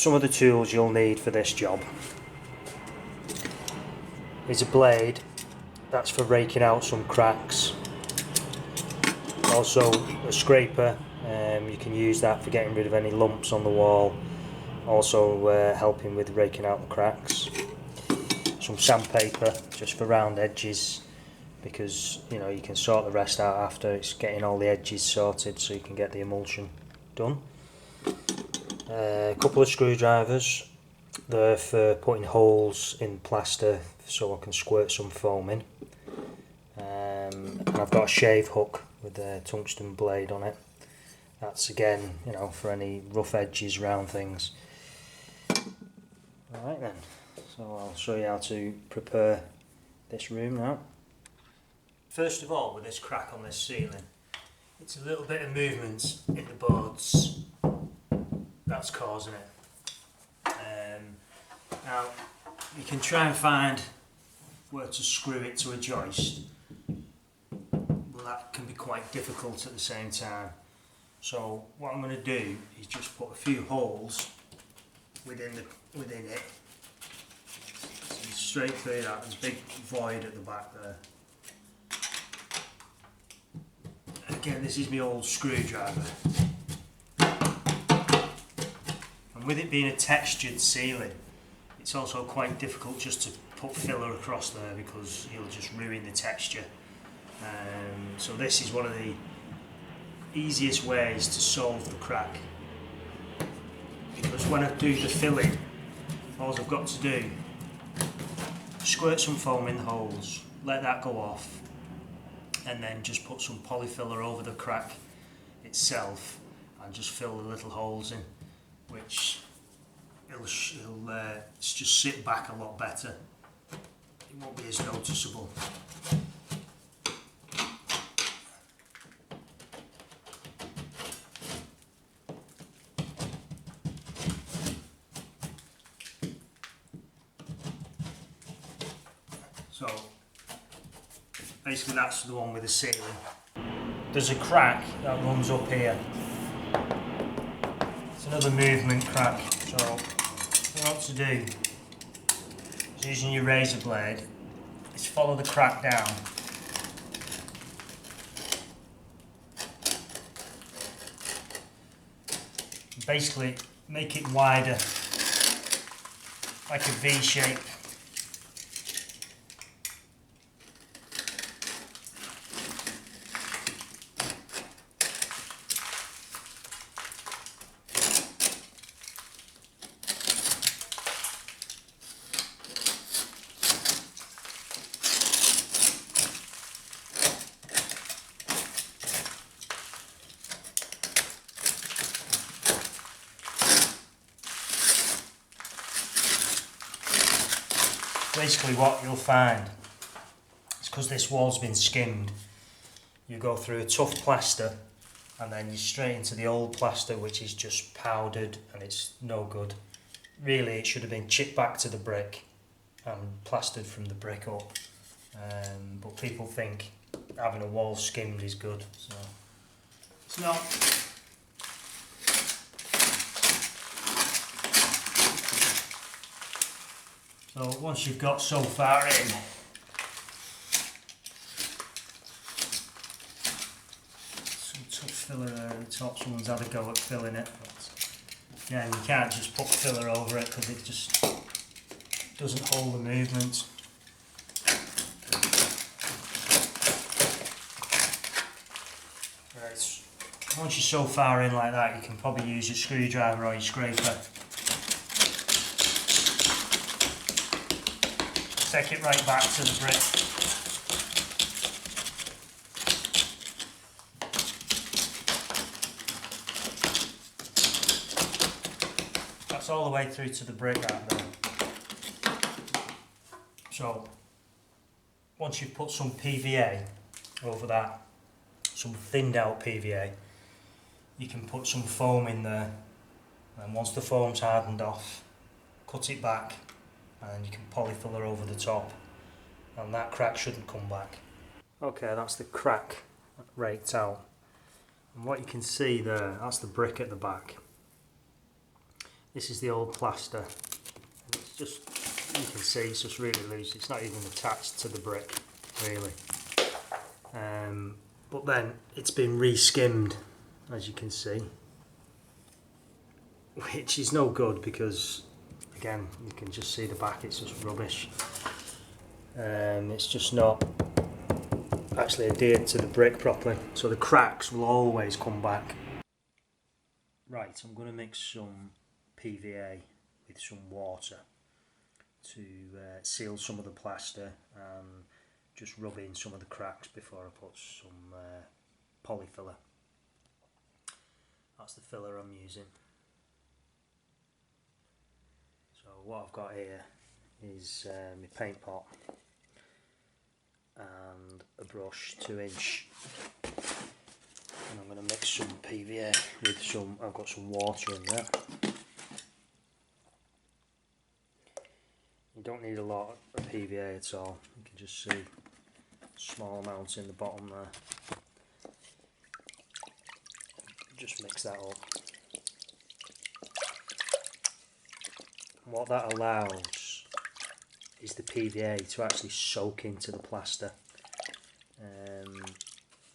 some of the tools you'll need for this job is a blade, that's for raking out some cracks. Also a scraper, you can use that for getting rid of any lumps on the wall, also helping with raking out the cracks. Some sandpaper just for round edges, because you know you can sort the rest out after it's getting all the edges sorted, so you can get the emulsion done. A couple of screwdrivers, they're for putting holes in plaster so I can squirt some foam in. And I've got a shave hook with a tungsten blade on it. That's again, you know, for any rough edges around things. Alright then, so I'll show you how to prepare this room now. First of all, with this crack on this ceiling, it's a little bit of movement in the boards that's causing it. Now, you can try and find where to screw it to a joist, but that can be quite difficult at the same time. So what I'm going to do is just put a few holes within it. So straight through that, there's a big void at the back there. Again, this is my old screwdriver. And with it being a textured ceiling, it's also quite difficult just to put filler across there because you'll just ruin the texture. So this is one of the easiest ways to solve the crack, because when I do the filling, all I've got to do, squirt some foam in the holes, let that go off, and then just put some polyfiller over the crack itself and just fill the little holes in, which it'll just sit back a lot better. It won't be as noticeable. So basically that's the one with the ceiling. There's a crack that runs up here. It's another movement crack. So what you want to do is, using your razor blade, is follow the crack down. Basically make it wider, like a V shape. Basically what you'll find is, because this wall's been skimmed, you go through a tough plaster and then you're straight into the old plaster, which is just powdered and it's no good. Really it should have been chipped back to the brick and plastered from the brick up, but people think having a wall skimmed is good, so it's not. So once you've got so far in, some tough filler there at the top. Someone's had a go at filling it, but yeah, you can't just put filler over it because it just doesn't hold the movement. Right, once you're so far in like that, you can probably use your screwdriver or your scraper. Take it right back to the brick. That's all the way through to the brick right there. So once you've put some PVA over that, some thinned out PVA, you can put some foam in there, and once the foam's hardened off, cut it back, and you can polyfiller over the top, and that crack shouldn't come back. Okay, that's the crack raked out, and what you can see there, that's the brick at the back. This is the old plaster. And it's just, you can see it's just really loose. It's not even attached to the brick, really. But then it's been re-skimmed, as you can see, which is no good because, again, you can just see the back, it's just rubbish. It's just not actually adhered to the brick properly, so the cracks will always come back. Right, I'm going to mix some PVA with some water to seal some of the plaster and just rub in some of the cracks before I put some polyfiller. That's the filler I'm using. So what I've got here is my paint pot and a brush 2-inch, and I'm going to mix some PVA with some, I've got some water in there. You don't need a lot of PVA at all, you can just see small amounts in the bottom there. Just mix that up. And what that allows is the PVA to actually soak into the plaster,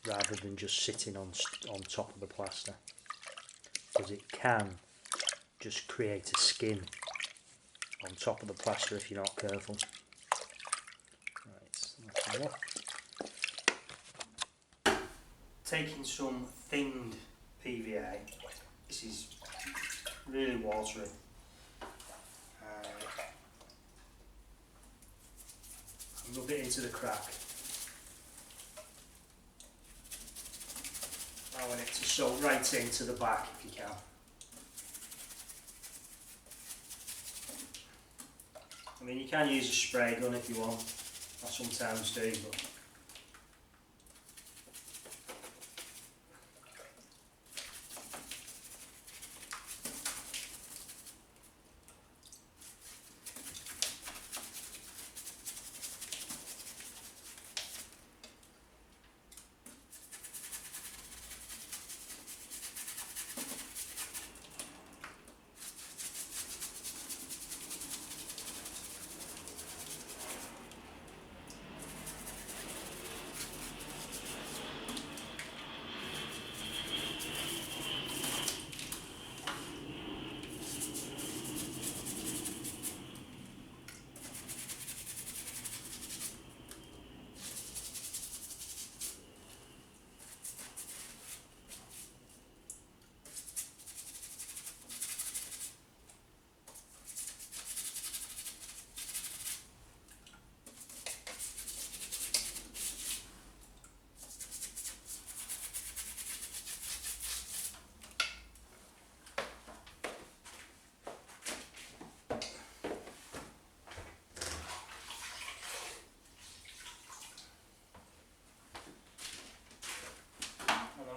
rather than just sitting on top of the plaster, because it can just create a skin on top of the plaster if you're not careful. Right, taking some thinned PVA, this is really watery. Rub it into the crack. I want it to soak right into the back if you can. I mean, you can use a spray gun if you want, I sometimes do, but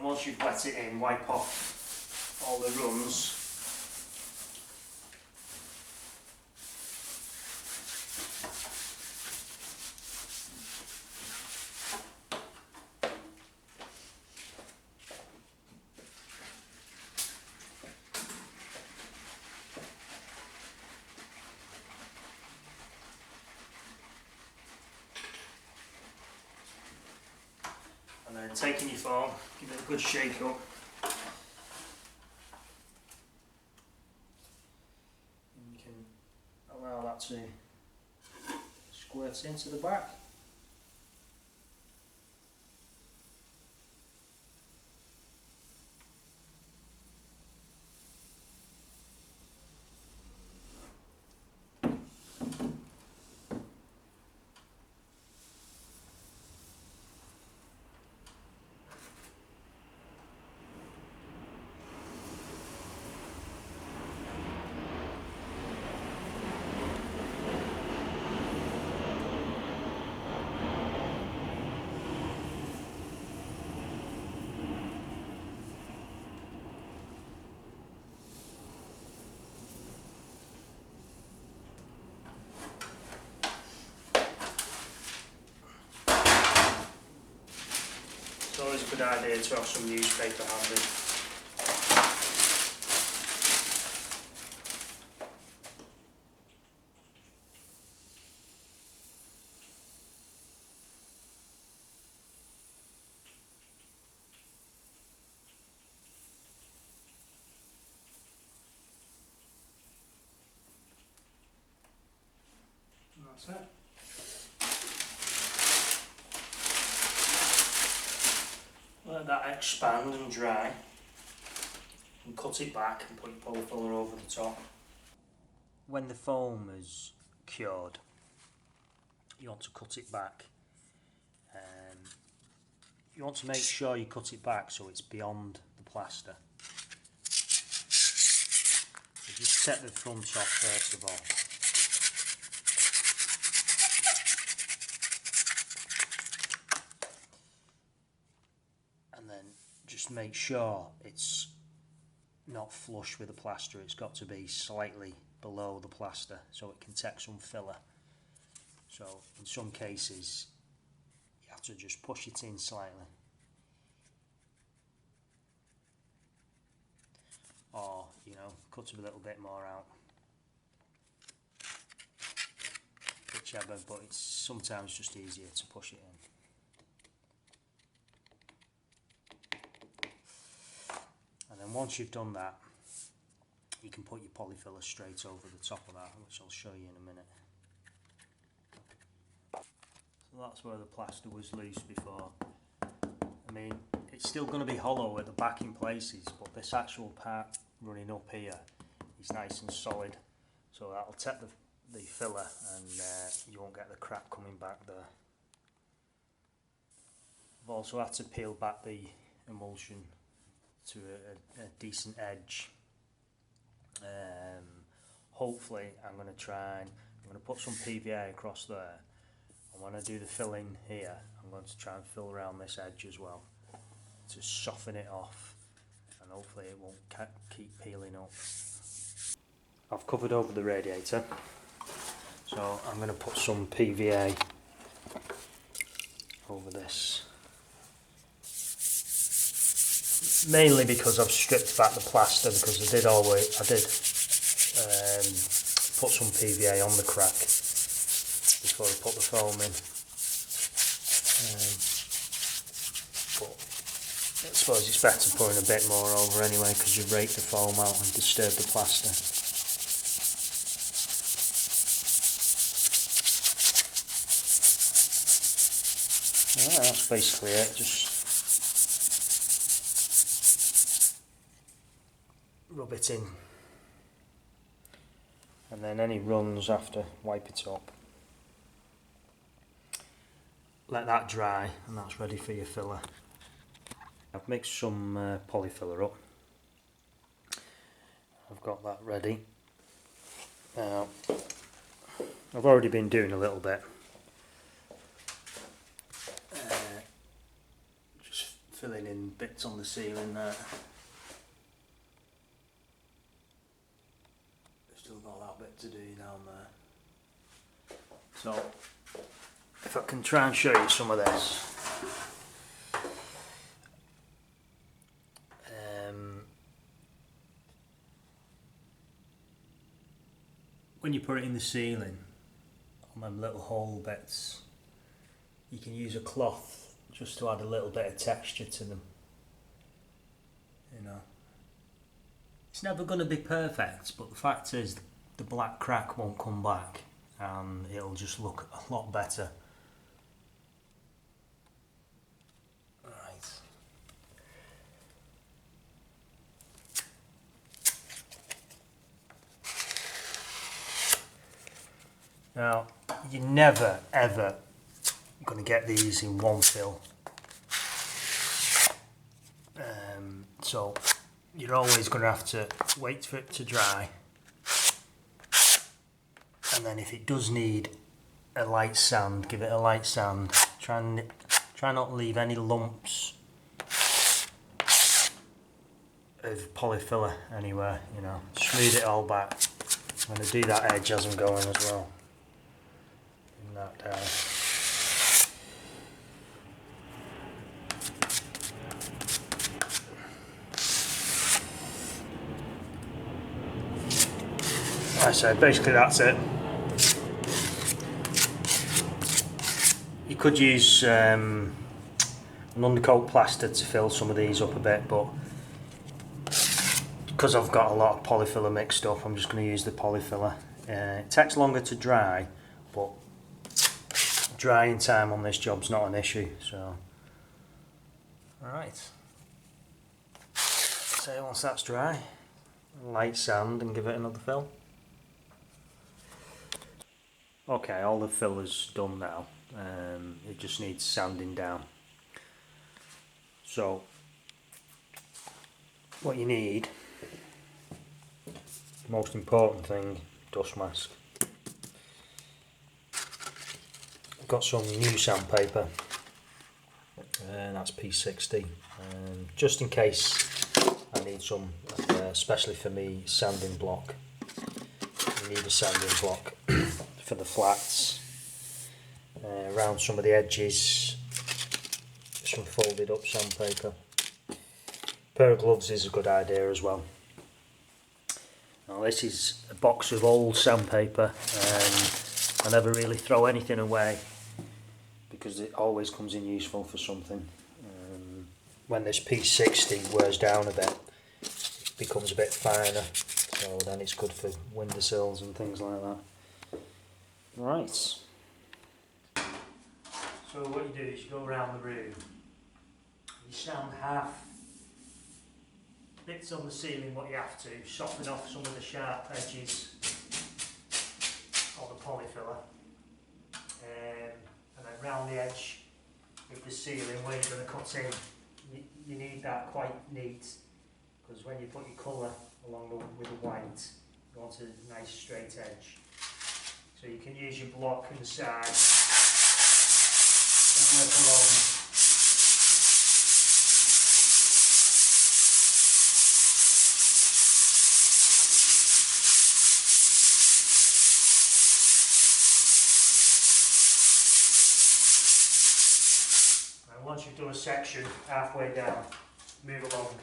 once you've wet it in, wipe off all the runs. And then taking your foam, give it a good shake up. And you can allow that to squirt into the back. It's always a good idea to have some newspaper handy. that's it. Let that expand and dry, and cut it back and put your polyfiller over the top. When the foam is cured, you want to cut it back. You want to make sure you cut it back so it's beyond the plaster. So just set the front off first of all. And then just make sure it's not flush with the plaster. It's got to be slightly below the plaster so it can take some filler. So in some cases you have to just push it in slightly, or cut a little bit more out, whichever, but it's sometimes just easier to push it in. And then once you've done that, you can put your polyfiller straight over the top of that, which I'll show you in a minute. So that's where the plaster was loose before. I mean, it's still going to be hollow at the back in places, but this actual part running up here is nice and solid, so that'll take the filler and you won't get the crack coming back there. I've also had to peel back the emulsion to a decent edge. Hopefully I'm going to put some PVA across there, and when I do the filling here I'm going to try and fill around this edge as well to soften it off, and hopefully it won't keep peeling up. I've covered over the radiator, so I'm going to put some PVA over this, mainly because I've stripped back the plaster, because I did put some PVA on the crack before I put the foam in. But I suppose it's better pouring a bit more over anyway, because you rake the foam out and disturb the plaster. That's basically it, just rub it in, and then any runs after, wipe it up. Let that dry, and that's ready for your filler. I've mixed some polyfiller up. I've got that ready. Now, I've already been doing a little bit. Just filling in bits on the ceiling there. Still got that bit to do down there. So, if I can try and show you some of this. When you put it in the ceiling, on them little hole bits, you can use a cloth just to add a little bit of texture to them. It's never going to be perfect, but the fact is the black crack won't come back and it'll just look a lot better. Right. Now, you're never ever going to get these in one fill. So you're always going to have to wait for it to dry, and then if it does need a light sand, give it a light sand. Try not to leave any lumps of polyfiller anywhere, smooth it all back. I'm going to do that edge as I'm going as well. Bring that down. So basically that's it. You could use an undercoat plaster to fill some of these up a bit, but because I've got a lot of polyfiller mixed up, I'm just going to use the polyfiller. It takes longer to dry, but drying time on this job's not an issue, so alright. So once that's dry, light sand and give it another fill. Okay, all the filler's done now. It just needs sanding down. So what you need, the most important thing, dust mask. I've got some new sandpaper, and that's P60, just in case I need some, especially for me, sanding block. You need a sanding block for the flats, around some of the edges, some folded up sandpaper. A pair of gloves is a good idea as well. Now this is a box of old sandpaper, and I never really throw anything away because it always comes in useful for something. When this P60 wears down a bit, it becomes a bit finer, so then it's good for windowsills and things like that. Right. So what you do is you go around the room, you sand half bits on the ceiling what you have to, soften off some of the sharp edges of the polyfiller, and then round the edge of the ceiling where you're going to cut in, you need that quite neat, because when you put your colour along with the white, you want a nice straight edge. So you can use your block in the side and work along. And once you've done a section halfway down, move along.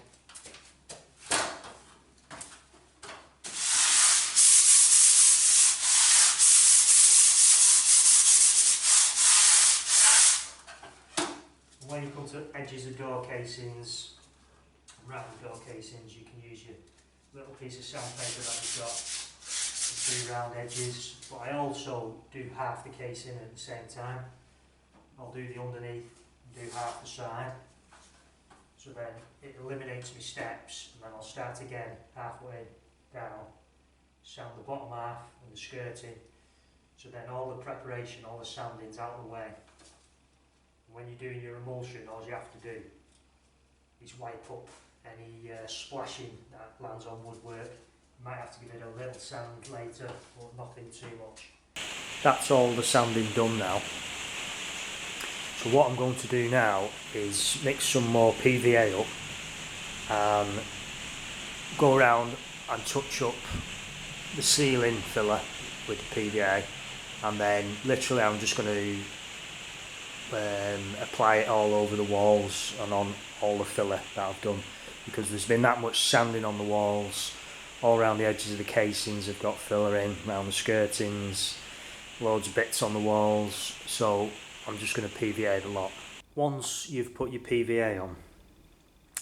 When you come to edges of door casings, around the door casings, you can use your little piece of sandpaper that you've got to do round edges. But I also do half the casing at the same time. I'll do the underneath and do half the side. So then it eliminates my steps, and then I'll start again halfway down, sand the bottom half and the skirting. So then all the preparation, all the sanding's out of the way. When you're doing your emulsion, all you have to do is wipe up any splashing that lands on woodwork. You might have to give it a little sand later, but nothing too much. That's all the sanding done now. So what I'm going to do now is mix some more PVA up and go around and touch up the ceiling filler with the PVA, and then literally I'm just going to apply it all over the walls and on all the filler that I've done, because there's been that much sanding on the walls. All around the edges of the casings have got filler in, around the skirtings, loads of bits on the walls, so I'm just going to PVA the lot. Once you've put your PVA on,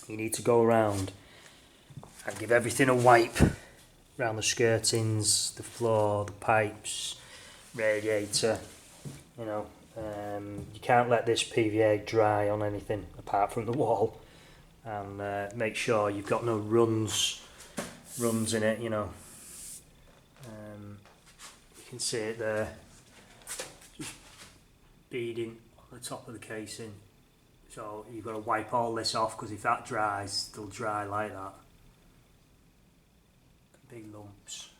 you need to go around and give everything a wipe around the skirtings, the floor, the pipes, radiator, you know. You can't let this PVA dry on anything apart from the wall, and make sure you've got no runs in it, you know. You can see it there, just beading on the top of the casing. So you've got to wipe all this off, because if that dries, they'll dry like that. Big lumps.